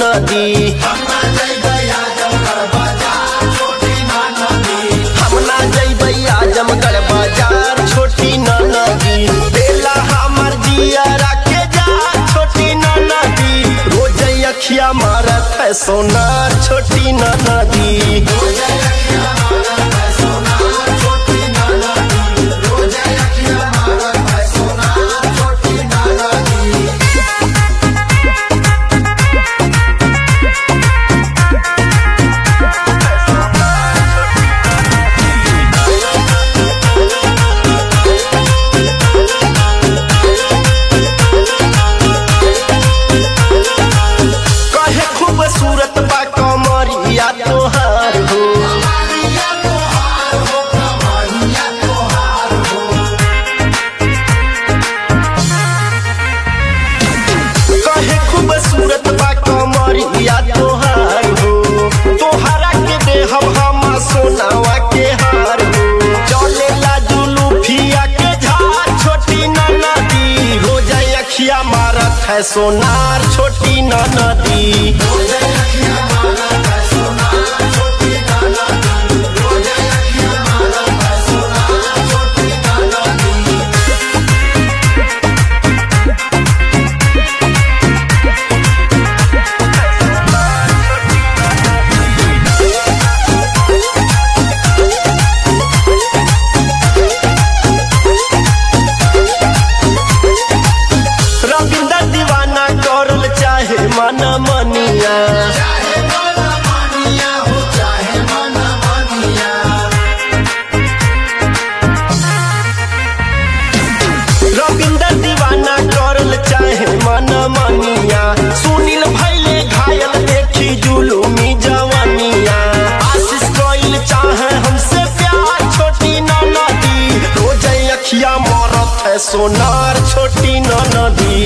नदी। हम ना जइबै आजमगढ़ बाजार छोटी नदी। बेला हमर जिया रखे जा छोटी नदी। रोज अखिया मारत है सोनार छोटी नदी। सूरत बा कमरिया तोहार हो, कहे खूबसूरत बा कमरिया तोहार हो। तोहरा के देहब हम सोनावा के हार हो। चले ला जुलूफिया के झार छोटी नदी। रोज अखिया मारत है सोनार छोटी नदी। रविंदर दीवाना करल चाहे मन मनिया। रविंदर दीवाना करल चाहे मन मनिया। सुनील भैले घायल देखी जुलूमी जवानिया। आशीष कोइल चाहे हमसे प्यार छोटी नदी। रोज अखिया मारत है सोनार छोटी नदी।